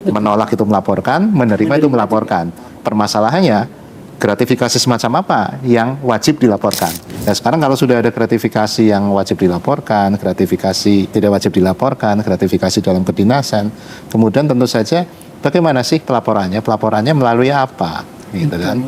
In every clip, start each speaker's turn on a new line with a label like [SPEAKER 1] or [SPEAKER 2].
[SPEAKER 1] Menolak itu melaporkan, menerima itu melaporkan. Permasalahannya, gratifikasi semacam apa yang wajib dilaporkan. Nah, sekarang kalau sudah ada gratifikasi yang wajib dilaporkan, gratifikasi tidak wajib dilaporkan, gratifikasi dalam kedinasan, kemudian tentu saja bagaimana sih pelaporannya? Pelaporannya melalui apa? Gitu kan.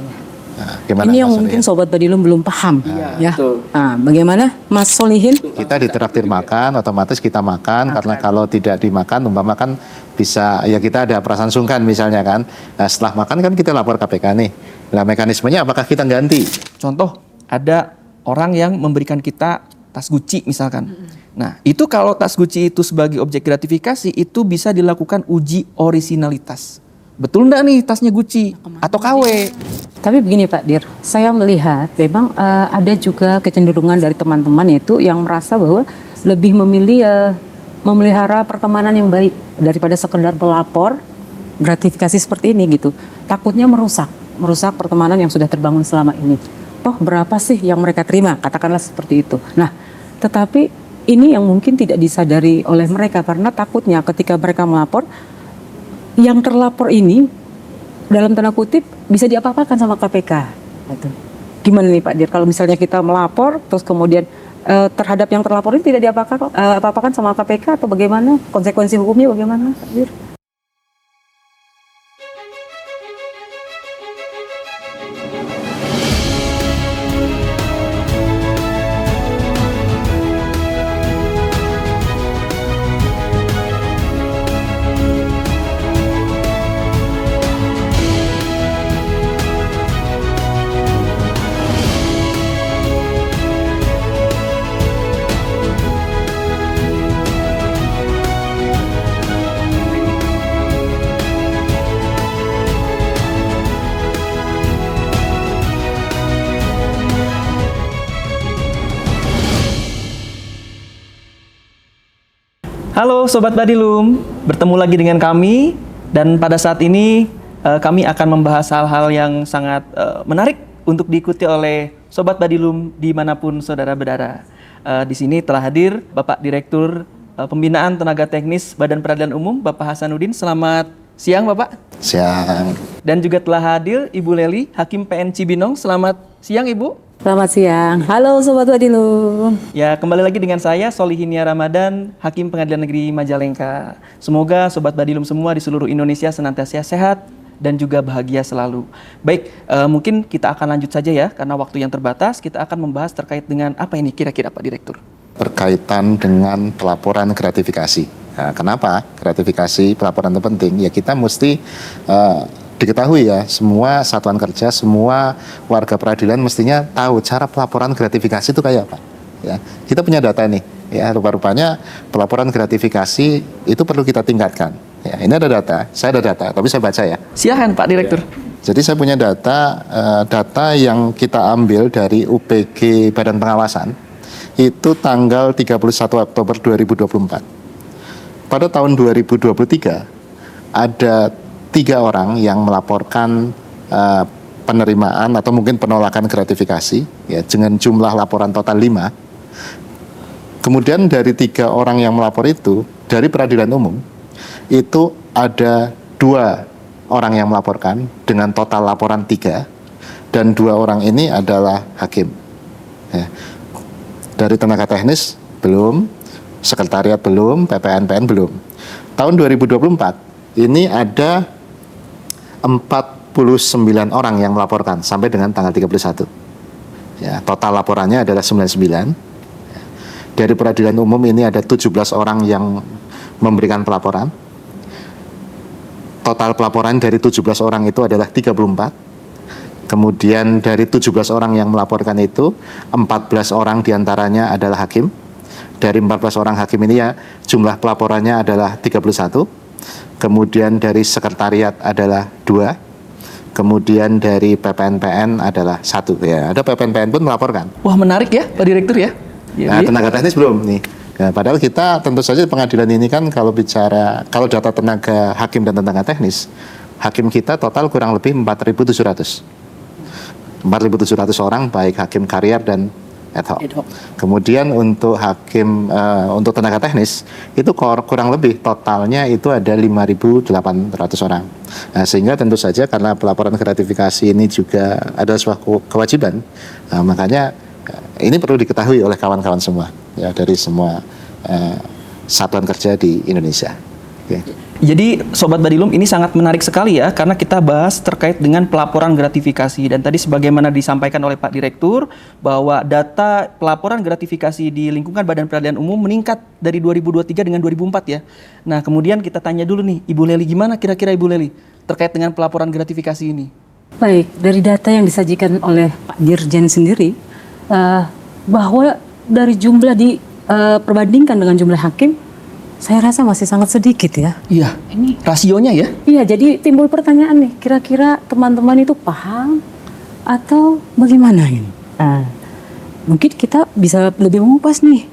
[SPEAKER 1] Nah, gimana,
[SPEAKER 2] ini yang
[SPEAKER 1] Mas
[SPEAKER 2] mungkin
[SPEAKER 1] Solihin?
[SPEAKER 2] Sobat Badilum belum paham, ya.
[SPEAKER 3] betul.
[SPEAKER 2] Nah, bagaimana Mas Solihin?
[SPEAKER 1] Kita ditraktir makan, otomatis kita makan, karena kalau tidak dimakan, umpama kan bisa, ya kita ada perasaan sungkan misalnya kan. Nah, setelah makan kan kita lapor KPK nih. Nah, mekanismenya apakah kita ganti?
[SPEAKER 3] Contoh, ada orang yang memberikan kita tas Gucci misalkan. Nah, itu kalau tas Gucci itu sebagai objek gratifikasi, itu bisa dilakukan uji orisinalitas. Betul enggak nih tasnya Gucci atau KW?
[SPEAKER 2] Tapi begini Pak Dir, saya melihat memang ada juga kecenderungan dari teman-teman itu yang merasa bahwa lebih memilih memelihara pertemanan yang baik daripada sekedar melapor gratifikasi seperti ini gitu. Takutnya merusak pertemanan yang sudah terbangun selama ini. Toh berapa sih yang mereka terima? Katakanlah seperti itu. Nah, tetapi ini yang mungkin tidak disadari oleh mereka karena takutnya ketika mereka melapor, yang terlapor ini dalam tanda kutip bisa diapa-apakan sama KPK. Gitu. Gimana nih Pak Dir kalau misalnya kita melapor terus kemudian terhadap yang terlapor ini tidak diapa-apakan sama KPK atau bagaimana? Konsekuensi hukumnya bagaimana Pak Dir?
[SPEAKER 3] Halo Sobat Badilum, bertemu lagi dengan kami dan pada saat ini kami akan membahas hal-hal yang sangat menarik untuk diikuti oleh Sobat Badilum dimanapun saudara berada. Di sini telah hadir Bapak Direktur Pembinaan Tenaga Teknis Badan Peradilan Umum, Bapak Hasanuddin. Selamat siang Bapak.
[SPEAKER 1] Siang.
[SPEAKER 3] Dan juga telah hadir Ibu Leli, Hakim PN Cibinong. Selamat siang Ibu.
[SPEAKER 2] Selamat siang. Halo Sobat Badilum.
[SPEAKER 3] Ya, kembali lagi dengan saya Solihinia Ramadan, Hakim Pengadilan Negeri Majalengka. Semoga Sobat Badilum semua di seluruh Indonesia senantiasa sehat dan juga bahagia selalu. Baik, mungkin kita akan lanjut saja ya, karena waktu yang terbatas. Kita akan membahas terkait dengan apa ini kira-kira Pak Direktur?
[SPEAKER 1] Berkaitan dengan pelaporan gratifikasi. Nah, kenapa gratifikasi pelaporan itu penting? Ya kita mesti diketahui ya, semua satuan kerja, semua warga peradilan mestinya tahu cara pelaporan gratifikasi itu kayak apa. Ya, kita punya data nih. Ya, rupa-rupanya pelaporan gratifikasi itu perlu kita tingkatkan. Ya, ini ada data, saya ada data, tapi saya baca ya.
[SPEAKER 3] Silahkan Pak Direktur.
[SPEAKER 1] Jadi saya punya data yang kita ambil dari UPG Badan Pengawasan itu tanggal 31 Oktober 2024. Pada tahun 2023 ada 3 orang yang melaporkan penerimaan atau mungkin penolakan gratifikasi ya dengan jumlah laporan total 5. Kemudian dari 3 orang yang melapor itu dari peradilan umum itu ada 2 orang yang melaporkan dengan total laporan 3 dan 2 orang ini adalah hakim. Ya. Dari tenaga teknis belum, sekretariat belum, PPN belum. Tahun 2024 ini ada 49 orang yang melaporkan sampai dengan tanggal 31. Ya, total laporannya adalah 99. Dari peradilan umum ini ada 17 orang yang memberikan pelaporan. Total pelaporan dari 17 orang itu adalah 34. Kemudian dari 17 orang yang melaporkan itu 14 orang diantaranya adalah hakim. Dari 14 orang hakim ini ya jumlah pelaporannya adalah 31. Kemudian dari sekretariat adalah 2. Kemudian dari PPN adalah 1. Ya, ada PPN pun melaporkan.
[SPEAKER 3] Wah, menarik ya Pak Direktur ya.
[SPEAKER 1] Nah, tenaga teknis belum nih. Nah, padahal kita tentu saja pengadilan ini kan kalau data tenaga hakim dan tenaga teknis, hakim kita total kurang lebih 4.700. 4.700 orang baik hakim karier dan ad hoc.
[SPEAKER 2] Ad hoc.
[SPEAKER 1] Kemudian untuk hakim, untuk tenaga teknis itu kurang lebih totalnya itu ada 5.800 orang. Nah, sehingga tentu saja karena pelaporan gratifikasi ini juga ada sebuah kewajiban, makanya ini perlu diketahui oleh kawan-kawan semua ya dari semua satuan kerja di Indonesia. Oke.
[SPEAKER 3] Jadi Sobat Badilum ini sangat menarik sekali ya, karena kita bahas terkait dengan pelaporan gratifikasi. Dan tadi sebagaimana disampaikan oleh Pak Direktur, bahwa data pelaporan gratifikasi di lingkungan Badan Peradilan Umum meningkat dari 2023 dengan 2004 ya. Nah kemudian kita tanya dulu nih, Ibu Leli, gimana kira-kira Ibu Leli terkait dengan pelaporan gratifikasi ini?
[SPEAKER 2] Baik, dari data yang disajikan oleh Pak Dirjen sendiri, bahwa dari jumlah perbandingkan dengan jumlah hakim, saya rasa masih sangat sedikit ya.
[SPEAKER 3] Iya,
[SPEAKER 2] Ini
[SPEAKER 3] rasionya ya?
[SPEAKER 2] Iya, jadi timbul pertanyaan nih, kira-kira teman-teman itu paham atau bagaimana ini? Mungkin kita bisa lebih mengupas nih,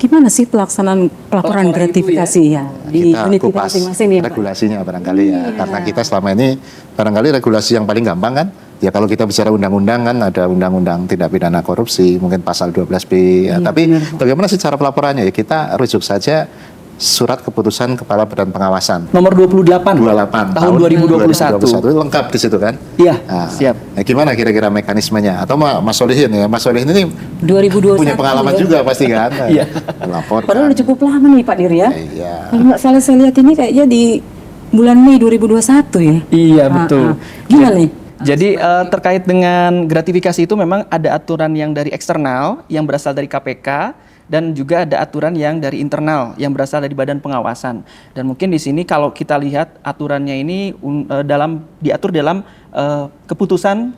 [SPEAKER 2] gimana sih pelaksanaan pelaporan gratifikasi ya di
[SPEAKER 1] Kita
[SPEAKER 2] unit kita
[SPEAKER 1] kupas
[SPEAKER 2] masing-masing ya, Pak?
[SPEAKER 1] regulasinya barangkali ya,
[SPEAKER 2] Iya.
[SPEAKER 1] karena kita selama ini barangkali regulasi yang paling gampang kan, ya kalau kita bicara undang-undang kan ada undang-undang tindak pidana korupsi, mungkin pasal 12B ya.
[SPEAKER 2] Iya,
[SPEAKER 1] Tapi
[SPEAKER 2] benar.
[SPEAKER 1] bagaimana sih cara pelaporannya ya, kita rujuk saja surat keputusan Kepala Badan Pengawasan
[SPEAKER 3] Nomor 28,
[SPEAKER 1] 28
[SPEAKER 3] tahun 2021.
[SPEAKER 1] Itu lengkap di situ kan?
[SPEAKER 3] Iya,
[SPEAKER 1] Nah,
[SPEAKER 3] siap.
[SPEAKER 1] Nah, gimana kira-kira mekanismenya? Atau Mas Solihin ya, Mas Solihin ini
[SPEAKER 2] 2021
[SPEAKER 1] punya pengalaman
[SPEAKER 2] ya.
[SPEAKER 1] juga pasti kan?
[SPEAKER 3] Iya.
[SPEAKER 1] Melapor.
[SPEAKER 2] Padahal udah cukup lama nih Pak Dir ya.
[SPEAKER 1] Iya.
[SPEAKER 2] Kalau nggak salah saya lihat ini kayaknya di bulan Mei 2021 ya.
[SPEAKER 3] Iya, betul.
[SPEAKER 2] Gimana nih?
[SPEAKER 3] Jadi terkait dengan gratifikasi itu memang ada aturan yang dari eksternal yang berasal dari KPK, dan juga ada aturan yang dari internal yang berasal dari Badan Pengawasan. Dan mungkin di sini kalau kita lihat aturannya ini diatur dalam keputusan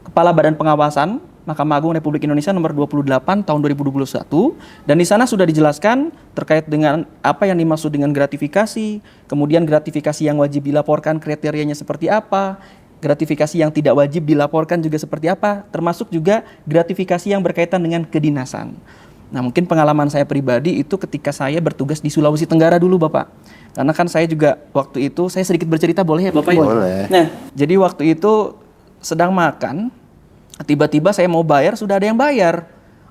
[SPEAKER 3] Kepala Badan Pengawasan Mahkamah Agung Republik Indonesia nomor 28 tahun 2021, dan di sana sudah dijelaskan terkait dengan apa yang dimaksud dengan gratifikasi, kemudian gratifikasi yang wajib dilaporkan kriterianya seperti apa, gratifikasi yang tidak wajib dilaporkan juga seperti apa, termasuk juga gratifikasi yang berkaitan dengan kedinasan. Nah, mungkin pengalaman saya pribadi itu ketika saya bertugas di Sulawesi Tenggara dulu, Bapak. Karena kan saya juga waktu itu, saya sedikit bercerita boleh ya, Bapak?
[SPEAKER 1] Boleh.
[SPEAKER 3] Nah, jadi waktu itu sedang makan, tiba-tiba saya mau bayar, sudah ada yang bayar.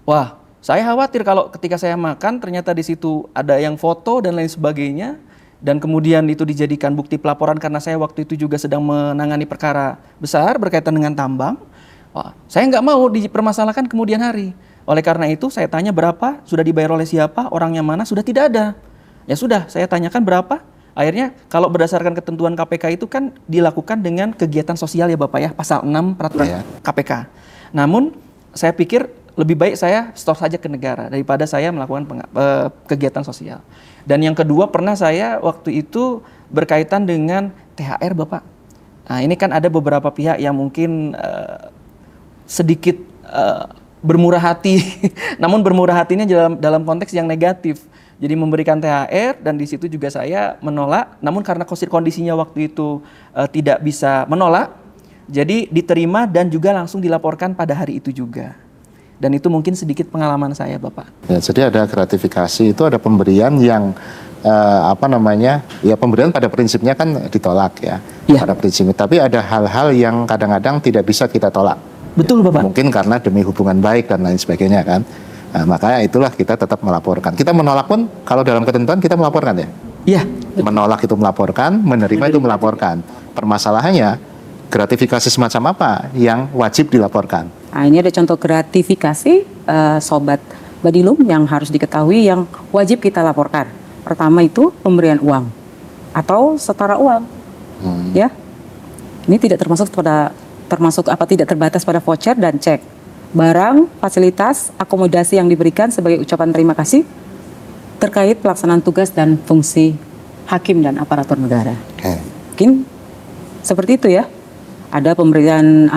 [SPEAKER 3] Wah, saya khawatir kalau ketika saya makan ternyata di situ ada yang foto dan lain sebagainya, dan kemudian itu dijadikan bukti pelaporan karena saya waktu itu juga sedang menangani perkara besar berkaitan dengan tambang. Wah, saya nggak mau dipermasalahkan kemudian hari. Oleh karena itu saya tanya berapa, sudah dibayar oleh siapa, orangnya mana, sudah tidak ada. Ya sudah, saya tanyakan berapa. Akhirnya kalau berdasarkan ketentuan KPK itu kan dilakukan dengan kegiatan sosial ya Bapak ya, pasal 6 peraturan KPK. Namun saya pikir lebih baik saya store saja ke negara daripada saya melakukan kegiatan sosial. Dan yang kedua, pernah saya waktu itu berkaitan dengan THR Bapak. Nah, ini kan ada beberapa pihak yang mungkin sedikit bermurah hati, namun bermurah hatinya dalam konteks yang negatif. Jadi memberikan THR, dan di situ juga saya menolak, namun karena kondisinya waktu itu tidak bisa menolak, jadi diterima dan juga langsung dilaporkan pada hari itu juga. Dan itu mungkin sedikit pengalaman saya, Bapak.
[SPEAKER 1] Ya, jadi ada gratifikasi, itu ada pemberian yang pemberian pada prinsipnya kan ditolak ya, pada prinsipnya. Tapi ada hal-hal yang kadang-kadang tidak bisa kita tolak.
[SPEAKER 3] Betul, Bapak.
[SPEAKER 1] Mungkin karena demi hubungan baik dan lain sebagainya kan. Nah, makanya itulah kita tetap melaporkan. Kita menolak pun kalau dalam ketentuan kita melaporkan ya.
[SPEAKER 3] Iya.
[SPEAKER 1] Menolak itu melaporkan, menerima itu melaporkan. Permasalahannya gratifikasi semacam apa yang wajib dilaporkan.
[SPEAKER 2] Nah, ini ada contoh gratifikasi Sobat Badilum yang harus diketahui yang wajib kita laporkan. Pertama itu pemberian uang atau setara uang, ya. Ini tidak tidak terbatas pada voucher dan cek. Barang, fasilitas, akomodasi yang diberikan sebagai ucapan terima kasih terkait pelaksanaan tugas dan fungsi hakim dan aparatur negara. Mungkin seperti itu ya. Ada pemberian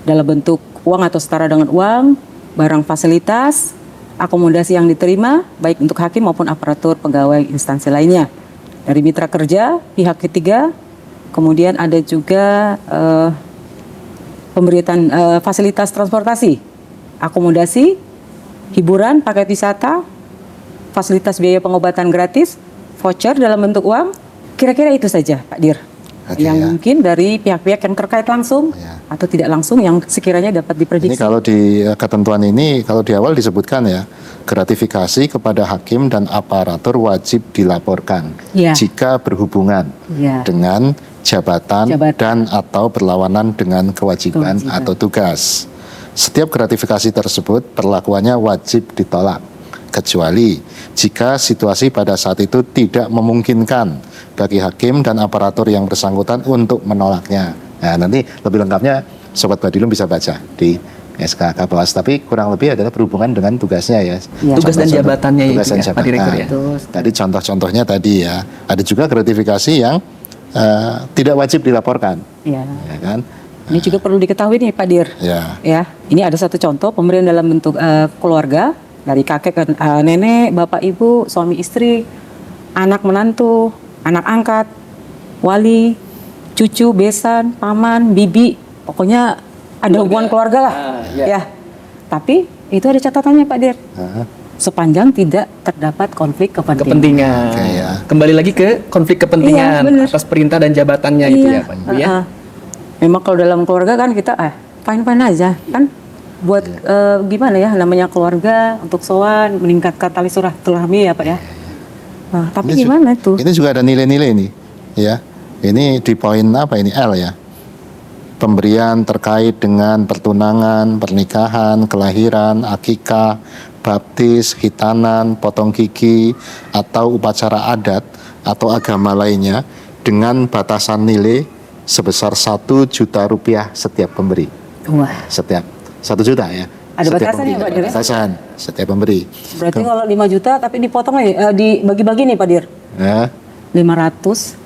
[SPEAKER 2] dalam bentuk uang atau setara dengan uang, barang fasilitas, akomodasi yang diterima baik untuk hakim maupun aparatur pegawai instansi lainnya. Dari mitra kerja, pihak ketiga, kemudian ada juga pemberian fasilitas transportasi, akomodasi, hiburan, paket wisata, fasilitas biaya pengobatan gratis, voucher dalam bentuk uang. Kira-kira itu saja, Pak Dir.
[SPEAKER 1] Oke,
[SPEAKER 2] yang
[SPEAKER 1] ya.
[SPEAKER 2] mungkin dari pihak-pihak yang terkait langsung
[SPEAKER 1] Ya.
[SPEAKER 2] atau tidak langsung yang sekiranya dapat
[SPEAKER 1] Ini
[SPEAKER 2] diprediksi.
[SPEAKER 1] kalau di ketentuan ini, kalau di awal disebutkan ya, gratifikasi kepada hakim dan aparatur wajib dilaporkan
[SPEAKER 2] Ya.
[SPEAKER 1] jika berhubungan
[SPEAKER 2] Ya.
[SPEAKER 1] dengan jabatan dan atau berlawanan dengan kewajiban
[SPEAKER 2] Kewajiban.
[SPEAKER 1] atau tugas. Setiap gratifikasi tersebut perlakuannya wajib ditolak, kecuali jika situasi pada saat itu tidak memungkinkan bagi hakim dan aparatur yang bersangkutan untuk menolaknya. Nah, nanti lebih lengkapnya Sobat Badilum bisa baca di SKK Bawas, tapi kurang lebih adalah berhubungan dengan tugasnya ya.
[SPEAKER 2] Ya.
[SPEAKER 3] Tugas dan jabatannya itu
[SPEAKER 1] Tugas dan
[SPEAKER 3] ya, Pak Direktur ya.
[SPEAKER 2] Betul.
[SPEAKER 1] Tadi contoh-contohnya tadi ya. Ada juga gratifikasi yang tidak wajib dilaporkan,
[SPEAKER 2] Ya.
[SPEAKER 1] ya kan?
[SPEAKER 2] Ini juga perlu diketahui nih Pak Dir.
[SPEAKER 1] Ya.
[SPEAKER 2] Ya, ini ada satu contoh pemberian dalam bentuk keluarga dari kakek ke nenek, bapak ibu, suami istri, anak menantu, anak angkat, wali, cucu, besan, paman, bibi, pokoknya ada hubungan keluarga lah. Ya. Tapi itu ada catatannya Pak Dir.
[SPEAKER 1] Hah?
[SPEAKER 2] Sepanjang tidak terdapat konflik kepentingan.
[SPEAKER 3] Kepentingan.
[SPEAKER 1] Oke, ya.
[SPEAKER 3] Kembali lagi ke konflik kepentingan
[SPEAKER 2] Iya, bener.
[SPEAKER 3] atas perintah dan jabatannya itu ya Pak Ibu ya.
[SPEAKER 2] Memang kalau dalam keluarga kan kita fine-fine aja kan, buat gimana ya namanya keluarga, untuk sowan meningkatkan tali silaturahmi ya Pak ya. Nah, tapi
[SPEAKER 1] Ini
[SPEAKER 2] gimana itu?
[SPEAKER 1] Ini juga ada nilai-nilai nih, ya. Ini di poin apa ini L ya? Pemberian terkait dengan pertunangan, pernikahan, kelahiran, akikah, baptis, hitanan, potong gigi, atau upacara adat atau agama lainnya dengan batasan nilai sebesar 1 juta rupiah setiap pemberi.
[SPEAKER 2] Wah,
[SPEAKER 1] Setiap 1 juta ya.
[SPEAKER 2] Ada
[SPEAKER 1] Setiap
[SPEAKER 2] batasannya,
[SPEAKER 1] pemberi.
[SPEAKER 2] Pak Dir?
[SPEAKER 1] Batasan setiap pemberi.
[SPEAKER 2] berarti kalau 5 juta tapi dipotong dibagi-bagi nih Pak Dir.
[SPEAKER 1] Ya,
[SPEAKER 2] 500,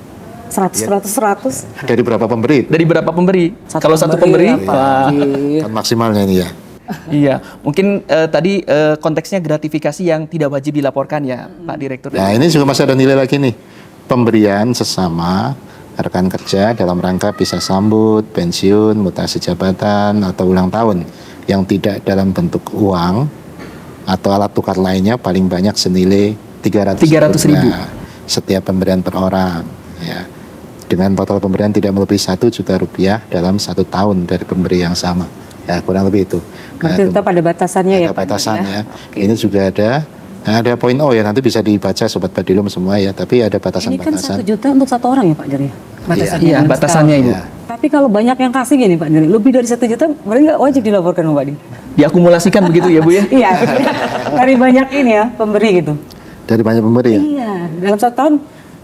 [SPEAKER 2] 100.
[SPEAKER 1] dari berapa pemberi?
[SPEAKER 3] Dari berapa pemberi?
[SPEAKER 2] Satu
[SPEAKER 3] Kalau satu
[SPEAKER 2] pemberi
[SPEAKER 3] pemberi,
[SPEAKER 2] ya, Pak.
[SPEAKER 3] wah,
[SPEAKER 1] Kan maksimalnya ini ya.
[SPEAKER 3] iya. Mungkin tadi konteksnya gratifikasi yang tidak wajib dilaporkan ya, Pak Direktur.
[SPEAKER 1] Nah, ini juga masih ada nilai lagi nih. Pemberian sesama rekan kerja dalam rangka bisa sambut, pensiun, mutasi jabatan, atau ulang tahun yang tidak dalam bentuk uang atau alat tukar lainnya paling banyak senilai 300
[SPEAKER 3] 300.000.
[SPEAKER 1] setiap pemberian per orang. Ya. Dengan total pemberian tidak melebihi 1 juta rupiah dalam 1 tahun dari pemberi yang sama. Ya, kurang lebih itu.
[SPEAKER 2] Berarti tetap ada batasannya ya
[SPEAKER 1] ada
[SPEAKER 2] Pak Dir,
[SPEAKER 1] batasannya.
[SPEAKER 2] ya?
[SPEAKER 1] Ini juga ada poin O ya, nanti bisa dibaca Sobat Badilum semua ya, tapi ada
[SPEAKER 2] Ini kan
[SPEAKER 1] batasan-batasan.
[SPEAKER 2] 1 juta untuk satu orang ya Pak Dir ya? Batasannya.
[SPEAKER 3] Iya,
[SPEAKER 2] untuk
[SPEAKER 3] batasannya
[SPEAKER 2] setahun.
[SPEAKER 3] Ibu.
[SPEAKER 1] Ya.
[SPEAKER 2] Tapi kalau banyak yang kasih gini Pak Dir, lebih dari 1 juta berarti nggak wajib dilaporkan Pak Dir?
[SPEAKER 3] Diakumulasikan begitu ya Bu ya?
[SPEAKER 2] Iya, dari banyak ini ya pemberi gitu.
[SPEAKER 1] Dari banyak pemberi ya.
[SPEAKER 2] Iya, dalam 1 tahun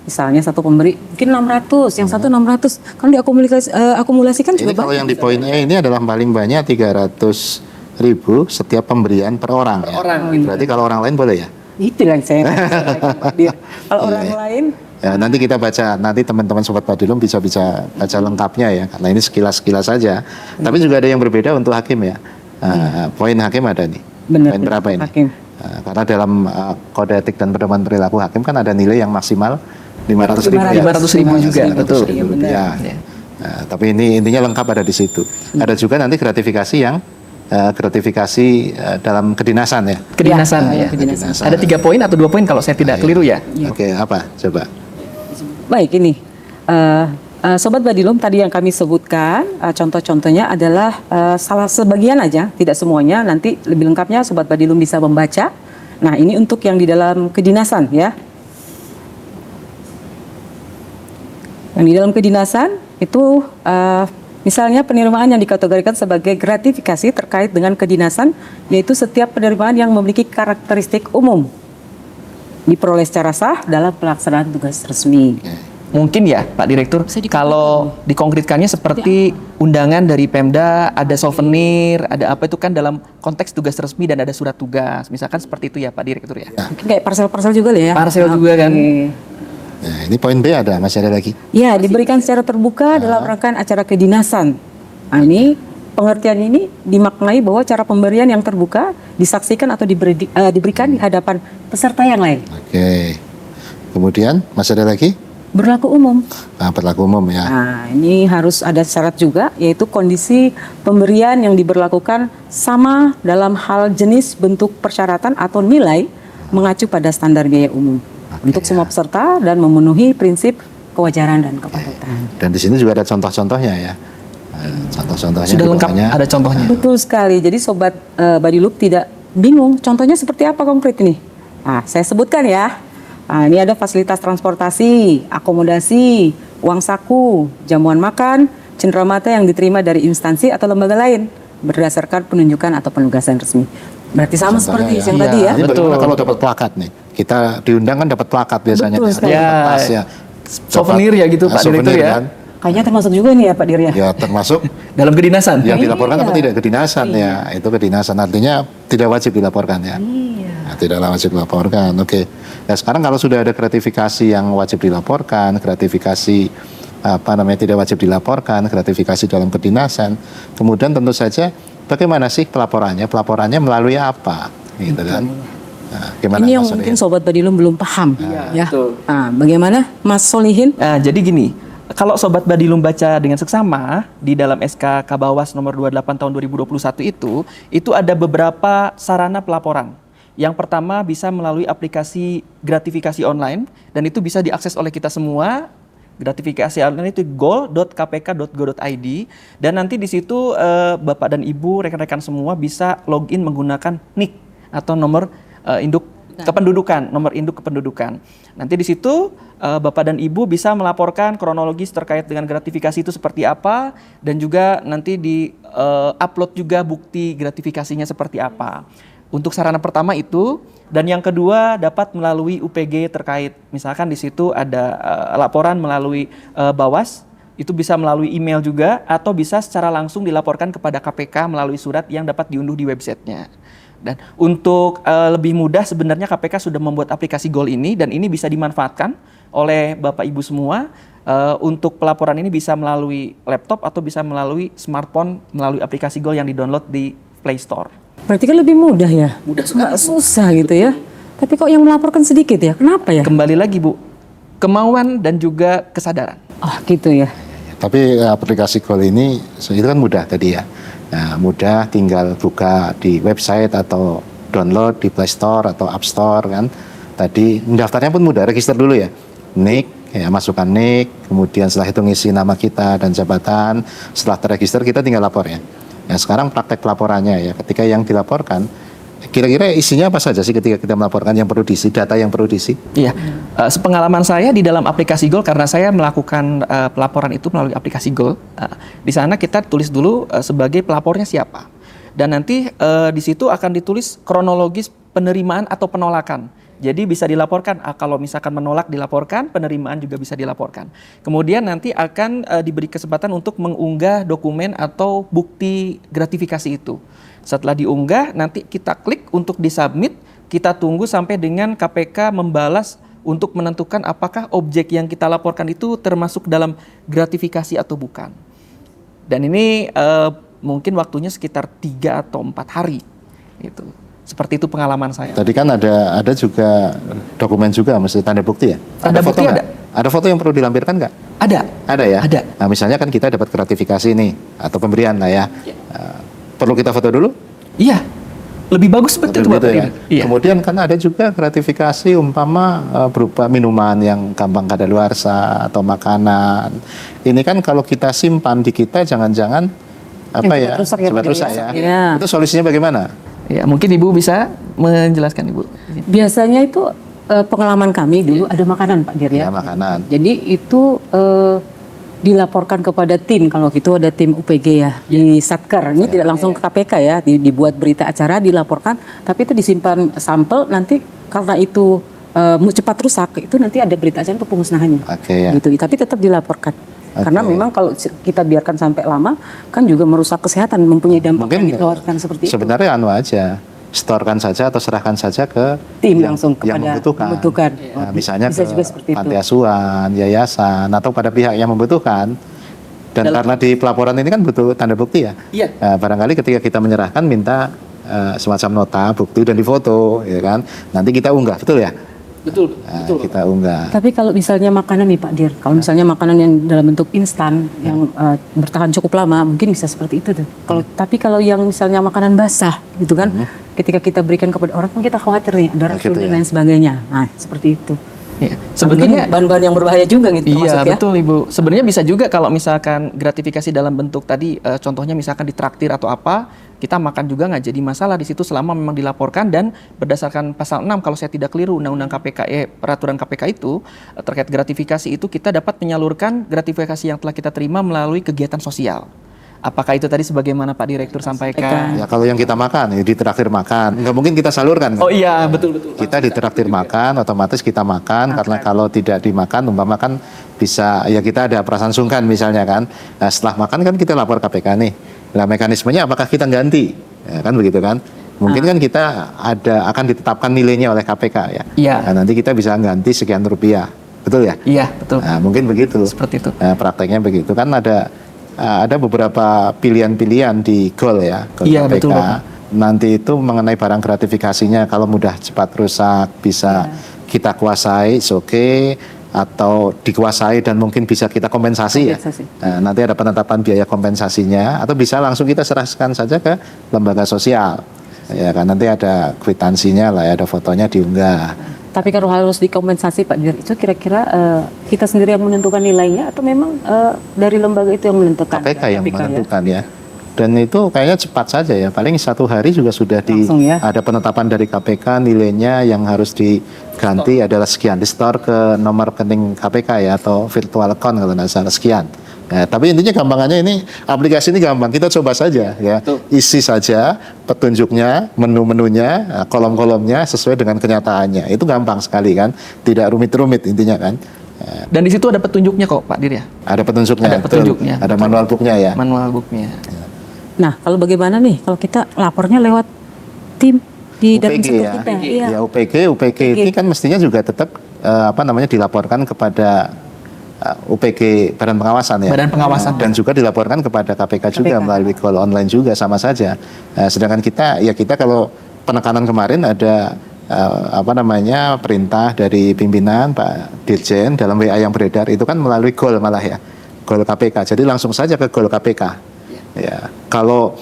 [SPEAKER 2] misalnya satu pemberi mungkin 600, yang satu 600. Kalau diakumulasikan
[SPEAKER 1] Ini
[SPEAKER 2] juga
[SPEAKER 1] kalau yang di
[SPEAKER 2] banyak.
[SPEAKER 1] poin E ini adalah paling banyak 300.000 setiap pemberian per orang. Ya. Berarti kalau orang lain boleh ya?
[SPEAKER 2] Itu yang saya Pak Dir. Kalau orang lain
[SPEAKER 1] Ya, nanti kita baca, nanti teman-teman Sobat Badilum bisa baca lengkapnya ya, karena ini sekilas-sekilas saja. Tapi juga ada yang berbeda untuk hakim ya. Poin hakim ada nih.
[SPEAKER 2] Benar,
[SPEAKER 1] Poin berapa ini?
[SPEAKER 2] hakim.
[SPEAKER 1] Karena dalam kode etik dan pedoman perilaku hakim kan ada nilai yang maksimal 500.000.
[SPEAKER 3] 500.000 juga, betul.
[SPEAKER 2] Iya, benar.
[SPEAKER 1] Ya. Tapi ini intinya lengkap ada di situ. Ada juga nanti gratifikasi yang gratifikasi dalam kedinasan ya.
[SPEAKER 3] Kedinasan ya.
[SPEAKER 1] Kedinasan.
[SPEAKER 3] Ada 3 poin atau 2 poin kalau saya tidak keliru ya.
[SPEAKER 1] Oke, apa? Coba.
[SPEAKER 2] baik ini Sobat Badilum tadi yang kami sebutkan contoh-contohnya adalah salah sebagian aja, tidak semuanya. Nanti lebih lengkapnya Sobat Badilum bisa membaca. Nah ini untuk yang di dalam kedinasan ya. Yang di dalam kedinasan itu misalnya penerimaan yang dikategorikan sebagai gratifikasi terkait dengan kedinasan, yaitu setiap penerimaan yang memiliki karakteristik umum diperoleh secara sah dalam pelaksanaan tugas resmi.
[SPEAKER 3] Mungkin ya Pak Direktur, kalau dikonkretkannya seperti undangan dari Pemda, ada souvenir, ada apa itu kan dalam konteks tugas resmi dan ada surat tugas. Misalkan seperti itu ya Pak Direktur ya.
[SPEAKER 2] Mungkin kayak parcel-parcel juga lah ya.
[SPEAKER 3] Parcel juga kan.
[SPEAKER 2] Oke.
[SPEAKER 1] Nah, ini poin B ada, masih ada lagi.
[SPEAKER 2] Ya, diberikan secara terbuka dalam rangkaian acara kedinasan. Nah, ini pengertian ini dimaknai bahwa cara pemberian yang terbuka disaksikan atau diberikan di hadapan peserta yang lain.
[SPEAKER 1] Oke. Kemudian masih ada lagi?
[SPEAKER 2] Berlaku umum.
[SPEAKER 1] Berlaku umum ya.
[SPEAKER 2] Nah, ini harus ada syarat juga, yaitu kondisi pemberian yang diberlakukan sama dalam hal jenis, bentuk persyaratan atau nilai mengacu pada standar biaya umum untuk semua peserta dan memenuhi prinsip kewajaran dan kepatutan.
[SPEAKER 1] Dan di sini juga ada contoh-contohnya ya. Contoh-contohnya
[SPEAKER 3] Sudah
[SPEAKER 1] di
[SPEAKER 3] lengkap,
[SPEAKER 1] bawahnya.
[SPEAKER 3] ada contohnya.
[SPEAKER 2] Betul sekali. Jadi sobat Body Loop tidak bingung. Contohnya seperti apa konkret ini? Nah, saya sebutkan ya. Nah, ini ada fasilitas transportasi, akomodasi, uang saku, jamuan makan, cenderamata yang diterima dari instansi atau lembaga lain berdasarkan penunjukan atau penugasan resmi. Berarti sama
[SPEAKER 1] Contohnya
[SPEAKER 2] seperti
[SPEAKER 1] ya.
[SPEAKER 2] yang
[SPEAKER 3] Iya,
[SPEAKER 2] tadi ya.
[SPEAKER 1] Ini
[SPEAKER 3] betul.
[SPEAKER 1] bagaimana kalau dapat plakat nih? Kita diundang kan dapat plakat biasanya.
[SPEAKER 2] Betul
[SPEAKER 1] Ada
[SPEAKER 2] sekali.
[SPEAKER 1] dapat
[SPEAKER 3] Ya,
[SPEAKER 1] tas ya.
[SPEAKER 3] souvenir ya gitu, Pak Direktur
[SPEAKER 1] souvenir
[SPEAKER 3] ya.
[SPEAKER 1] kan.
[SPEAKER 2] Kayaknya termasuk juga nih ya Pak Dir ya.
[SPEAKER 1] Ya termasuk
[SPEAKER 3] Dalam kedinasan.
[SPEAKER 1] yang dilaporkan
[SPEAKER 2] Iya.
[SPEAKER 1] apa tidak kedinasan ya. Itu kedinasan artinya tidak wajib dilaporkan ya. Nah, tidak wajib dilaporkan. Oke. Ya sekarang kalau sudah ada gratifikasi yang wajib dilaporkan, gratifikasi tidak wajib dilaporkan, gratifikasi dalam kedinasan. Kemudian tentu saja bagaimana sih pelaporannya? Pelaporannya melalui apa? Gitu kan. Nah, gimana
[SPEAKER 2] Ini yang
[SPEAKER 1] Mas
[SPEAKER 2] mungkin
[SPEAKER 1] Solihin?
[SPEAKER 2] Sobat Badilum belum paham ya.
[SPEAKER 3] betul.
[SPEAKER 2] Nah, bagaimana Mas Solihin?
[SPEAKER 3] Nah, jadi gini, kalau Sobat Badilum baca dengan seksama di dalam SK Kabawas nomor 28 tahun 2021 itu ada beberapa sarana pelaporan. Yang pertama bisa melalui aplikasi gratifikasi online dan itu bisa diakses oleh kita semua. Gratifikasi online itu goal.kpk.go.id dan nanti di situ Bapak dan Ibu, rekan-rekan semua bisa login menggunakan NIK atau nomor induk kependudukan, nomor induk kependudukan. Nanti di situ Bapak dan Ibu bisa melaporkan kronologis terkait dengan gratifikasi itu seperti apa dan juga nanti di upload juga bukti gratifikasinya seperti apa. Untuk sarana pertama itu, dan yang kedua dapat melalui UPG terkait. Misalkan di situ ada laporan melalui Bawas, itu bisa melalui email juga atau bisa secara langsung dilaporkan kepada KPK melalui surat yang dapat diunduh di websitenya. Dan untuk lebih mudah sebenarnya KPK sudah membuat aplikasi Goal ini dan ini bisa dimanfaatkan oleh Bapak Ibu semua. Untuk pelaporan ini bisa melalui laptop atau bisa melalui smartphone melalui aplikasi Goal yang di-download di Play Store.
[SPEAKER 2] Berarti kan lebih mudah ya?
[SPEAKER 3] Mudah sekali.
[SPEAKER 2] Nggak susah gitu ya. Tapi kok yang melaporkan sedikit ya? Kenapa ya?
[SPEAKER 3] Kembali lagi Bu, kemauan dan juga kesadaran.
[SPEAKER 2] Oh gitu ya.
[SPEAKER 1] Tapi aplikasi Goal ini itu kan mudah tadi ya. Nah, mudah tinggal buka di website atau download di Play Store atau App Store kan. Tadi mendaftarnya pun mudah, register dulu ya. NIK, ya masukkan NIK, kemudian setelah itu ngisi nama kita dan jabatan. Setelah terregister kita tinggal lapor ya. Nah, sekarang praktek pelaporannya ya. Ketika yang dilaporkan, kira-kira isinya apa saja sih ketika kita melaporkan yang perlu diisi, data yang perlu diisi?
[SPEAKER 3] Iya, sepengalaman saya di dalam aplikasi Goal karena saya melakukan pelaporan itu melalui aplikasi Goal. Di sana kita tulis dulu sebagai pelapornya siapa, dan nanti di situ akan ditulis kronologis penerimaan atau penolakan. Jadi bisa dilaporkan, kalau misalkan menolak dilaporkan, penerimaan juga bisa dilaporkan. Kemudian nanti akan diberi kesempatan untuk mengunggah dokumen atau bukti gratifikasi itu. Setelah diunggah, nanti kita klik untuk disubmit, kita tunggu sampai dengan KPK membalas untuk menentukan apakah objek yang kita laporkan itu termasuk dalam gratifikasi atau bukan. Dan ini mungkin waktunya sekitar 3 atau 4 hari. Gitu. Seperti itu pengalaman saya.
[SPEAKER 1] Tadi kan ada juga dokumen juga, mesti tanda bukti ya?
[SPEAKER 3] Tanda bukti
[SPEAKER 1] foto
[SPEAKER 3] ada.
[SPEAKER 1] nggak? Ada foto yang perlu dilampirkan nggak?
[SPEAKER 3] Ada.
[SPEAKER 1] Ada ya?
[SPEAKER 3] Ada.
[SPEAKER 1] Nah, misalnya kan kita dapat gratifikasi nih, atau pemberian lah ya. Perlu kita foto dulu?
[SPEAKER 3] Iya. Lebih bagus betul
[SPEAKER 1] Betul
[SPEAKER 3] Bapak
[SPEAKER 1] gitu ya.
[SPEAKER 3] Ridho. Iya.
[SPEAKER 1] Kemudian kan ada juga gratifikasi umpama berupa minuman yang gampang kadaluarsa atau makanan. Ini kan kalau kita simpan di kita jangan-jangan apa ya?
[SPEAKER 2] cepat rusak ya,
[SPEAKER 1] cepat
[SPEAKER 2] Pak
[SPEAKER 1] rusak
[SPEAKER 2] Dewi.
[SPEAKER 1] ya.
[SPEAKER 2] Iya.
[SPEAKER 1] Itu solusinya bagaimana?
[SPEAKER 3] Ya, mungkin Ibu bisa menjelaskan Ibu.
[SPEAKER 2] Biasanya itu pengalaman kami dulu ada makanan Pak Dir
[SPEAKER 1] Ya,
[SPEAKER 2] ya.
[SPEAKER 1] makanan.
[SPEAKER 2] Jadi itu dilaporkan kepada tim, kalau gitu ada tim UPG ya di Satker. Ini tidak langsung ke KPK ya, dibuat berita acara, dilaporkan, tapi itu disimpan sampel, nanti karena itu cepat rusak, itu nanti ada berita acara untuk pemusnahannya.
[SPEAKER 1] Oke ya.
[SPEAKER 2] Gitu, tapi tetap dilaporkan. Karena memang kalau kita biarkan sampai lama, kan juga merusak kesehatan, mempunyai dampak
[SPEAKER 1] Mungkin
[SPEAKER 2] yang dikeluarkan seperti itu.
[SPEAKER 1] sebenarnya aja, setorkan saja atau serahkan saja ke
[SPEAKER 2] Tim langsung
[SPEAKER 1] yang
[SPEAKER 2] kepada
[SPEAKER 1] membutuhkan.
[SPEAKER 2] Oh,
[SPEAKER 1] Nah, misalnya
[SPEAKER 2] bisa
[SPEAKER 1] ke
[SPEAKER 2] juga seperti itu.
[SPEAKER 1] panti asuhan, yayasan, atau pada pihak yang membutuhkan. Dan karena di pelaporan ini kan butuh tanda bukti ya.
[SPEAKER 3] Iya.
[SPEAKER 1] Nah, barangkali ketika kita menyerahkan minta semacam nota, bukti dan difoto, ya kan. Nanti kita unggah, betul ya?
[SPEAKER 3] Betul.
[SPEAKER 1] Nah, kita unggah.
[SPEAKER 2] Tapi kalau misalnya makanan nih Pak Dir, kalau misalnya makanan yang dalam bentuk instan yang bertahan cukup lama, mungkin bisa seperti itu tuh. Tapi kalau yang misalnya makanan basah gitu kan, ketika kita berikan kepada orang kan kita khawatir nih ada racun
[SPEAKER 1] gitu
[SPEAKER 2] dan
[SPEAKER 1] ya.
[SPEAKER 2] lain sebagainya. Nah, seperti itu.
[SPEAKER 3] Ya,
[SPEAKER 2] Sebenarnya bahan-bahan yang berbahaya juga gitu
[SPEAKER 3] iya
[SPEAKER 2] termasuk ya.
[SPEAKER 3] betul Ibu. Sebenarnya bisa juga kalau misalkan gratifikasi dalam bentuk tadi contohnya misalkan ditraktir atau apa, kita makan juga nggak jadi masalah di situ selama memang dilaporkan dan berdasarkan pasal 6 kalau saya tidak keliru Undang-Undang KPK peraturan KPK itu terkait gratifikasi itu kita dapat menyalurkan gratifikasi yang telah kita terima melalui kegiatan sosial. Apakah itu tadi sebagaimana Pak Direktur sampaikan?
[SPEAKER 1] Ya kalau yang kita makan, ya ditraktir makan, nggak mungkin kita salurkan.
[SPEAKER 3] Oh iya betul.
[SPEAKER 1] Kita ditraktir makan, otomatis kita makan, karena kalau tidak dimakan, umpama kan bisa, ya kita ada perasaan sungkan misalnya kan. Nah setelah makan kan kita lapor KPK nih. Nah mekanismenya apakah kita ganti? Ya, kan begitu kan? Mungkin kan kita akan ditetapkan nilainya oleh KPK ya.
[SPEAKER 3] Iya.
[SPEAKER 1] Nah, nanti kita bisa ganti sekian rupiah, betul ya?
[SPEAKER 3] Iya betul.
[SPEAKER 1] Nah, mungkin begitu.
[SPEAKER 3] Seperti itu.
[SPEAKER 1] Nah, prakteknya begitu kan ada beberapa pilihan-pilihan di Goal ya, Goal
[SPEAKER 3] Iya,
[SPEAKER 1] KPK.
[SPEAKER 3] betul, Bapak.
[SPEAKER 1] Nanti itu mengenai barang gratifikasinya kalau mudah cepat rusak bisa kita kuasai, oke, atau dikuasai dan mungkin bisa kita kompensasi. Ya. Nah, nanti ada penetapan biaya kompensasinya atau bisa langsung kita serahkan saja ke lembaga sosial. Ya kan nanti ada kwitansinya lah, ya, ada fotonya diunggah.
[SPEAKER 2] Tapi kalau harus dikompensasi Pak Dir, itu kira-kira kita sendiri yang menentukan nilainya atau memang dari lembaga itu yang menentukan?
[SPEAKER 1] KPK yang menentukan ya. Dan itu kayaknya cepat saja ya, paling 1 hari juga sudah ada penetapan dari KPK nilainya yang harus diganti adalah sekian, di store ke nomor rekening KPK ya atau virtual account kalau tidak salah sekian. Ya, tapi intinya gampangannya ini aplikasi ini gampang, kita coba saja ya, isi saja petunjuknya, menu-menunya, kolom-kolomnya sesuai dengan kenyataannya, itu gampang sekali kan, tidak rumit-rumit intinya kan.
[SPEAKER 3] Dan di situ ada petunjuknya kok Pak Dir ya.
[SPEAKER 1] Ada petunjuknya,
[SPEAKER 3] ada petunjuknya,
[SPEAKER 1] ada manual booknya ya.
[SPEAKER 3] Manual booknya.
[SPEAKER 2] Nah kalau bagaimana nih kalau kita lapornya lewat tim di dalam situ
[SPEAKER 1] ya.
[SPEAKER 2] kita? Iya.
[SPEAKER 1] Ya UPG ini kan mestinya juga tetap dilaporkan kepada UPG Badan Pengawasan ya.
[SPEAKER 3] Badan Pengawasan.
[SPEAKER 1] Dan juga dilaporkan kepada KPK juga melalui call online juga sama saja. Sedangkan kita kalau penekanan kemarin ada perintah dari pimpinan Pak Dirjen dalam WA yang beredar itu kan melalui Goal malah ya. Goal KPK. Jadi langsung saja ke Goal KPK. Ya. Kalau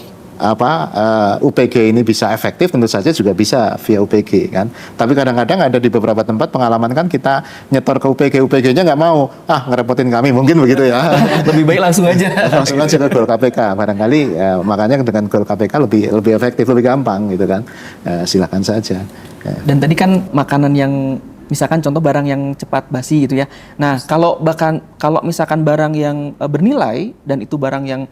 [SPEAKER 1] UPG ini bisa efektif tentu saja juga bisa via UPG kan. Tapi kadang-kadang ada di beberapa tempat pengalaman kan kita nyetor ke UPG-nya nggak mau, ngerepotin kami mungkin begitu ya.
[SPEAKER 3] Lebih baik langsung aja.
[SPEAKER 1] Langsung aja ke Goal KPK barangkali makanya dengan Goal KPK lebih efektif, lebih gampang gitu kan. Silakan saja.
[SPEAKER 3] Dan tadi kan makanan yang misalkan contoh barang yang cepat basi gitu ya. Nah, kalau misalkan barang yang bernilai dan itu barang yang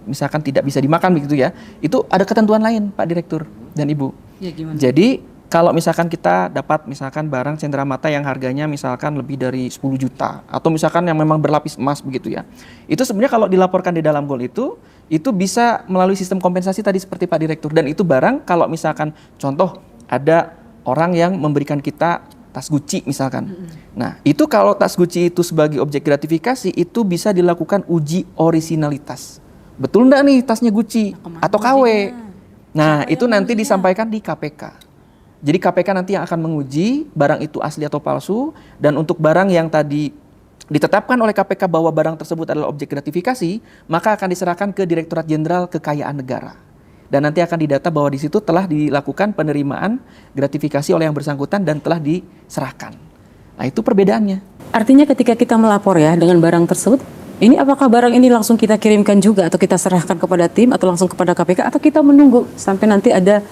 [SPEAKER 3] misalkan tidak bisa dimakan begitu ya, itu ada ketentuan lain Pak Direktur dan Ibu.
[SPEAKER 2] Ya, gimana?
[SPEAKER 3] Jadi kalau misalkan kita dapat misalkan barang cenderamata yang harganya misalkan lebih dari 10 juta atau misalkan yang memang berlapis emas begitu ya. Itu sebenarnya kalau dilaporkan di dalam Goal itu bisa melalui sistem kompensasi tadi seperti Pak Direktur, dan itu barang kalau misalkan contoh ada orang yang memberikan kita tas Gucci misalkan. Nah, itu kalau tas Gucci itu sebagai objek gratifikasi itu bisa dilakukan uji orisinalitas. Betul enggak nih tasnya Gucci atau KW? Nah, itu nanti disampaikan di KPK. Jadi KPK nanti yang akan menguji barang itu asli atau palsu, dan untuk barang yang tadi ditetapkan oleh KPK bahwa barang tersebut adalah objek gratifikasi, maka akan diserahkan ke Direktorat Jenderal Kekayaan Negara. Dan nanti akan didata bahwa di situ telah dilakukan penerimaan gratifikasi oleh yang bersangkutan dan telah diserahkan. Nah, itu perbedaannya.
[SPEAKER 2] Artinya ketika kita melapor ya dengan barang tersebut, ini apakah barang ini langsung kita kirimkan juga atau kita serahkan kepada tim atau langsung kepada KPK atau kita menunggu sampai nanti ada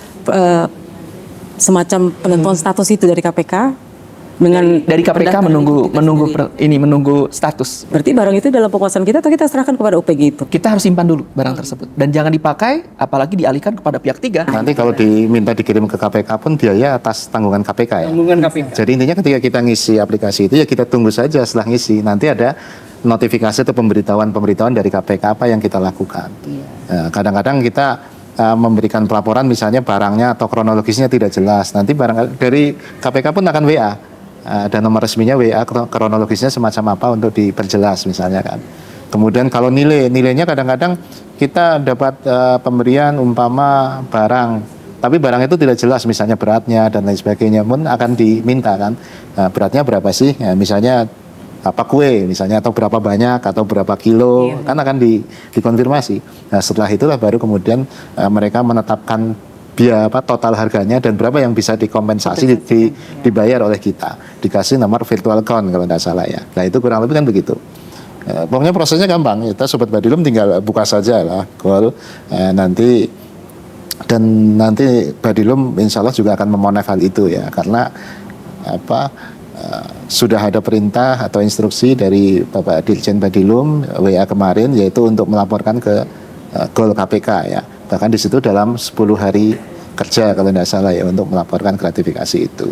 [SPEAKER 2] semacam penentuan status itu dari KPK dengan
[SPEAKER 3] dari KPK menunggu status.
[SPEAKER 2] Berarti barang itu dalam penguasaan kita atau kita serahkan kepada UPG itu?
[SPEAKER 3] Kita harus simpan dulu barang tersebut dan jangan dipakai apalagi dialihkan kepada pihak ketiga.
[SPEAKER 1] Nanti kalau diminta dikirim ke KPK pun biaya atas tanggungan KPK ya.
[SPEAKER 3] Tanggungan KPK.
[SPEAKER 1] Jadi intinya ketika kita ngisi aplikasi itu ya kita tunggu saja setelah ngisi. Nanti ada notifikasi atau pemberitahuan dari KPK apa yang kita lakukan. Kadang-kadang kita memberikan pelaporan misalnya barangnya atau kronologisnya tidak jelas. Nanti barang dari KPK pun akan WA. Dan nomor resminya WA kronologisnya semacam apa untuk diperjelas misalnya kan. Kemudian kalau nilainya kadang-kadang kita dapat pemberian umpama barang, tapi barang itu tidak jelas misalnya beratnya dan lain sebagainya pun akan diminta kan. Beratnya berapa sih? Ya, misalnya apa kue misalnya atau berapa banyak atau berapa kilo kan akan dikonfirmasi. Nah, setelah itulah baru kemudian mereka menetapkan biaya total harganya dan berapa yang bisa dikompensasi dibayar oleh kita. Dikasih nomor virtual account kalau tidak salah ya. Nah itu kurang lebih kan begitu. Pokoknya prosesnya gampang. Kita Sobat Badilum tinggal buka saja lah call nanti Badilum insya Allah juga akan memonef hal itu ya, karena sudah ada perintah atau instruksi dari Bapak Dirjen Badilum WA kemarin, yaitu untuk melaporkan ke Gol KPK ya. Bahkan di situ dalam 10 hari kerja kalau tidak salah ya untuk melaporkan gratifikasi itu.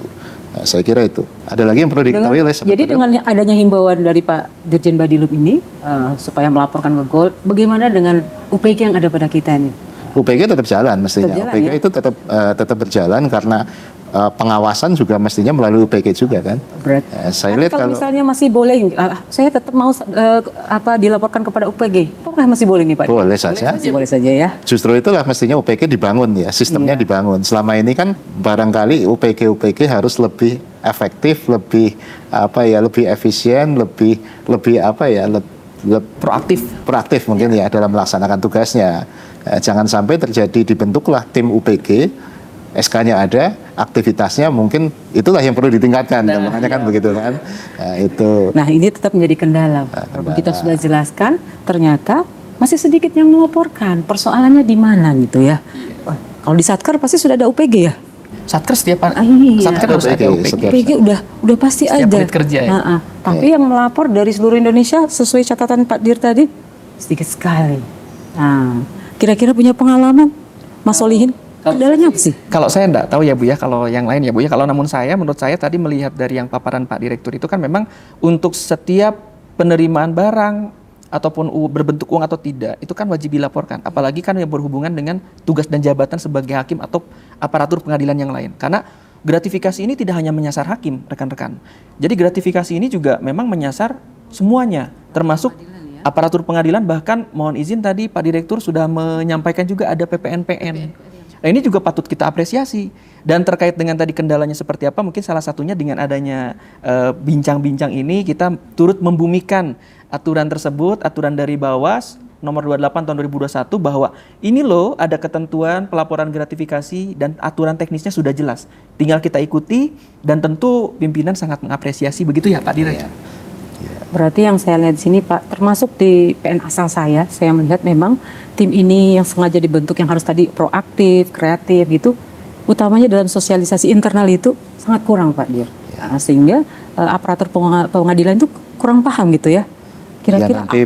[SPEAKER 1] Saya kira itu. Ada lagi yang perlu diketahui oleh Sobat
[SPEAKER 2] Jadi
[SPEAKER 1] Badilum?
[SPEAKER 2] dengan adanya himbauan dari Pak Dirjen Badilum ini supaya melaporkan ke Gol, bagaimana dengan UPG yang ada pada kita ini?
[SPEAKER 1] UPG tetap jalan mestinya.
[SPEAKER 2] Tetap jalan,
[SPEAKER 1] UPG
[SPEAKER 2] ya?
[SPEAKER 1] itu tetap berjalan karena pengawasan juga mestinya melalui UPG juga kan. Saya lihat
[SPEAKER 2] kalau misalnya masih boleh, saya tetap mau dilaporkan kepada UPG. Apakah masih boleh nih Pak?
[SPEAKER 1] Boleh saja.
[SPEAKER 2] Masih boleh saja ya.
[SPEAKER 1] Justru itulah mestinya UPG dibangun ya, sistemnya dibangun. Selama ini kan barangkali UPG harus lebih efektif, lebih efisien, lebih proaktif mungkin ya dalam melaksanakan tugasnya. Jangan sampai terjadi dibentuklah tim UPG, SK-nya ada, aktivitasnya mungkin itulah yang perlu ditingkatkan. Makanya kan begitu kan. Itu.
[SPEAKER 2] Nah ini tetap menjadi kendala. Kalau kita sudah jelaskan, ternyata masih sedikit yang melaporkan. Persoalannya di mana gitu ya? Kalau di Satker pasti sudah ada UPG ya?
[SPEAKER 3] Satker setiap
[SPEAKER 2] Iya.
[SPEAKER 3] Satker harus ada UPG.
[SPEAKER 2] UPG udah pasti
[SPEAKER 3] Setiap
[SPEAKER 2] ada.
[SPEAKER 3] unit kerja ya.
[SPEAKER 2] Tapi yang melapor dari seluruh Indonesia sesuai catatan Pak Dir tadi sedikit sekali. Nah, kira-kira punya pengalaman, Mas Solihin? Kendalanya apa sih?
[SPEAKER 3] Kalau saya enggak tahu ya Bu ya, kalau yang lain ya Bu ya. Kalau menurut saya tadi melihat dari yang paparan Pak Direktur itu kan memang untuk setiap penerimaan barang ataupun berbentuk uang atau tidak, itu kan wajib dilaporkan. Apalagi kan yang berhubungan dengan tugas dan jabatan sebagai hakim atau aparatur pengadilan yang lain. Karena gratifikasi ini tidak hanya menyasar hakim, rekan-rekan. Jadi gratifikasi ini juga memang menyasar semuanya, termasuk aparatur pengadilan. Bahkan mohon izin tadi Pak Direktur sudah menyampaikan juga ada PPNPN. Nah ini juga patut kita apresiasi. Dan terkait dengan tadi kendalanya seperti apa, mungkin salah satunya dengan adanya bincang-bincang ini kita turut membumikan aturan tersebut, aturan dari Bawas nomor 28 tahun 2021 bahwa ini loh ada ketentuan pelaporan gratifikasi dan aturan teknisnya sudah jelas. Tinggal kita ikuti dan tentu pimpinan sangat mengapresiasi, begitu ya Pak Direktur.
[SPEAKER 2] Berarti yang saya lihat di sini Pak, termasuk di PN asal saya melihat memang tim ini yang sengaja dibentuk yang harus tadi proaktif, kreatif gitu, utamanya dalam sosialisasi internal itu sangat kurang Pak Dir. Nah, sehingga aparatur pengadilan itu kurang paham gitu ya. Kira-kira
[SPEAKER 1] nanti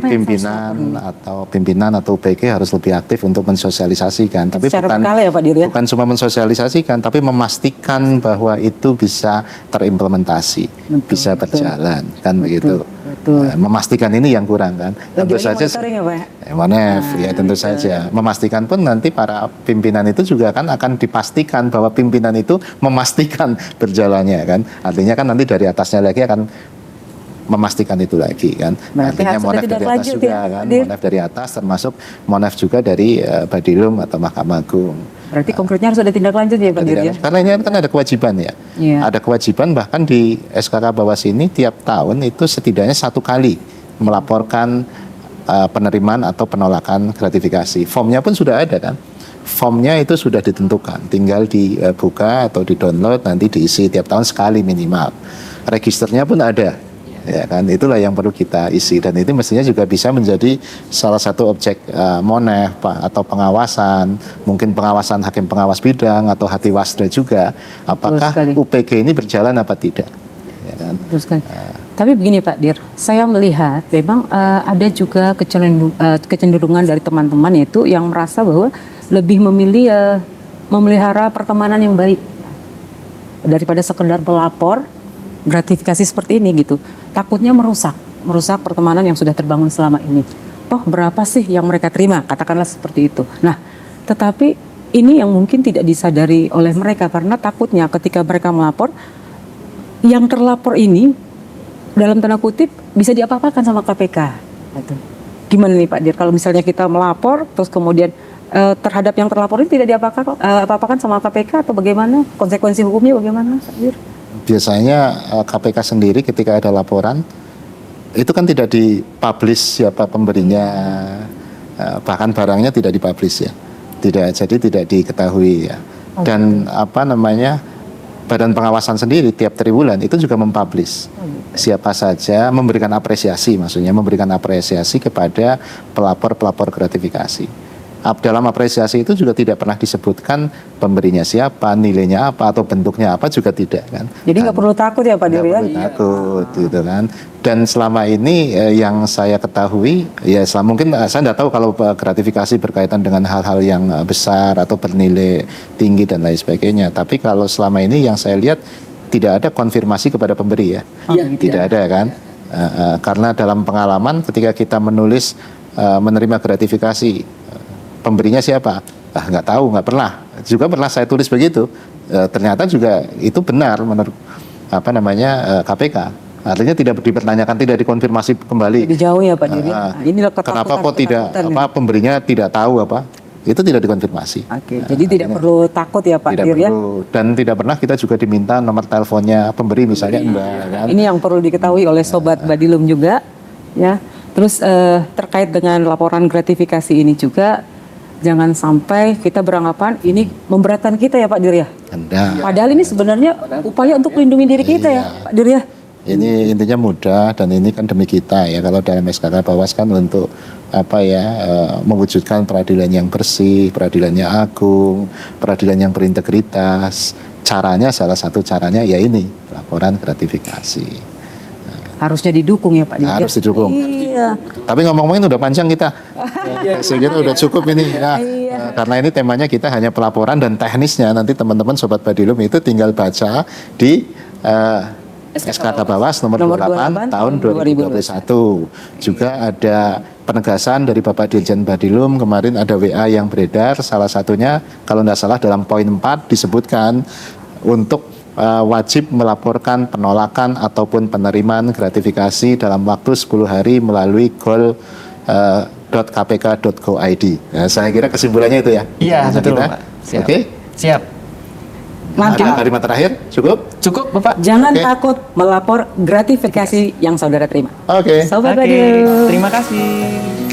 [SPEAKER 1] pimpinan atau UPG harus lebih aktif untuk mensosialisasikan. Tapi bukan cuma mensosialisasikan, tapi memastikan bahwa itu bisa terimplementasi, bisa berjalan, kan begitu. Memastikan ini yang kurang kan. Tentu saja. Tentu saja. Memastikan pun nanti para pimpinan itu juga kan akan dipastikan bahwa pimpinan itu memastikan berjalannya kan. Artinya kan nanti dari atasnya lagi akan memastikan itu lagi kan. Artinya monef dari atas juga kan, monef dari atas termasuk monef juga dari Badilum atau Mahkamah Agung.
[SPEAKER 2] Berarti konkretnya harus ada tindak lanjut ya Pak Dir ya?
[SPEAKER 1] Karena ini kan ada kewajiban ya. Ada kewajiban bahkan di SKK Bawas ini tiap tahun itu setidaknya 1 kali melaporkan penerimaan atau penolakan gratifikasi. Formnya pun sudah ada kan. Formnya itu sudah ditentukan, tinggal dibuka atau di-download, nanti diisi tiap tahun sekali minimal. Registernya pun ada. Ya kan, itulah yang perlu kita isi dan itu mestinya juga bisa menjadi salah satu objek monef atau pengawasan, mungkin pengawasan hakim pengawas bidang atau hatiwasda juga, apakah UPG ini berjalan apa tidak ya kan?
[SPEAKER 2] Tapi begini Pak Dir, saya melihat memang ada juga kecenderungan dari teman-teman itu yang merasa bahwa lebih memilih memelihara pertemanan yang baik daripada sekedar melapor gratifikasi seperti ini gitu. Takutnya merusak pertemanan yang sudah terbangun selama ini. Oh berapa sih yang mereka terima, katakanlah seperti itu. Nah tetapi ini yang mungkin tidak disadari oleh mereka karena takutnya ketika mereka melapor, yang terlapor ini dalam tanda kutip bisa diapa-apakan sama KPK gitu. Gimana nih Pak Dir kalau misalnya kita melapor terus kemudian terhadap yang terlapor ini tidak diapa-apakan sama KPK atau bagaimana, konsekuensi hukumnya bagaimana Pak Dir?
[SPEAKER 1] Biasanya KPK sendiri ketika ada laporan itu kan tidak dipublish siapa pemberinya, bahkan barangnya tidak dipublish ya, jadi tidak diketahui ya. Dan apa namanya, Badan Pengawasan sendiri tiap triwulan itu juga mempublish siapa saja, memberikan apresiasi, maksudnya memberikan apresiasi kepada pelapor-pelapor gratifikasi. Dalam apresiasi itu juga tidak pernah disebutkan pemberinya siapa, nilainya apa, atau bentuknya apa, juga tidak kan.
[SPEAKER 2] Jadi nggak perlu takut ya Pak Dir ya?
[SPEAKER 1] Perlu takut gitu kan. Dan selama ini yang saya ketahui, ya mungkin saya tidak tahu kalau gratifikasi berkaitan dengan hal-hal yang besar atau bernilai tinggi dan lain sebagainya. Tapi kalau selama ini yang saya lihat tidak ada konfirmasi kepada pemberi ya. Tidak ada kan. Karena dalam pengalaman ketika kita menulis menerima gratifikasi, pemberinya siapa? Nggak tahu, nggak pernah. Juga pernah saya tulis begitu. Ternyata juga itu benar menurut KPK. Artinya tidak dipertanyakan, tidak dikonfirmasi kembali.
[SPEAKER 2] Lebih jauh ya Pak Dir. Inilah
[SPEAKER 1] kenapa kok tidak pemberinya tidak tahu apa? Itu tidak dikonfirmasi.
[SPEAKER 2] Oke, jadi tidak perlu takut ya Pak
[SPEAKER 1] Tidak
[SPEAKER 2] Dir ya.
[SPEAKER 1] perlu. Dan tidak pernah kita juga diminta nomor teleponnya pemberi misalnya, enggak kan.
[SPEAKER 2] Ini yang perlu diketahui oleh Sobat Badilum juga ya. Terus terkait dengan laporan gratifikasi ini juga, jangan sampai kita beranggapan ini memberatkan kita ya Pak Dir ya.
[SPEAKER 1] Enggak.
[SPEAKER 2] Padahal ini sebenarnya upaya untuk melindungi diri kita ya Pak Dir ya.
[SPEAKER 1] Ini intinya mudah, dan ini kan demi kita ya. Kalau dalam SKK Bawas kan untuk mewujudkan peradilan yang bersih, peradilannya agung, peradilan yang berintegritas. Caranya, salah satu caranya ya ini, laporan gratifikasi.
[SPEAKER 2] Harusnya didukung ya Pak Dir.
[SPEAKER 1] Harus didukung.
[SPEAKER 2] Iya.
[SPEAKER 1] Tapi ngomong-ngomongin udah panjang kita. Saya kira udah cukup ini. Nah, karena ini temanya kita hanya pelaporan, dan teknisnya nanti teman-teman Sobat Badilum itu tinggal baca di SKK Bawas nomor 28 tahun 2021. Juga ada penegasan dari Bapak Dirjen Badilum, kemarin ada WA yang beredar, salah satunya kalau tidak salah dalam poin 4 disebutkan untuk wajib melaporkan penolakan ataupun penerimaan gratifikasi dalam waktu 10 hari melalui gol.kpk.go.id. Nah, saya kira kesimpulannya itu ya.
[SPEAKER 3] Iya, betul Pak. Siap.
[SPEAKER 1] Oke.
[SPEAKER 3] Siap.
[SPEAKER 2] Mantap.
[SPEAKER 1] Kalimat terakhir cukup?
[SPEAKER 3] Cukup Bapak.
[SPEAKER 2] Jangan
[SPEAKER 1] Oke.
[SPEAKER 2] takut melapor gratifikasi yang saudara terima.
[SPEAKER 1] Oke.
[SPEAKER 2] Sobat
[SPEAKER 3] Oke,
[SPEAKER 2] Badilum.
[SPEAKER 3] terima kasih.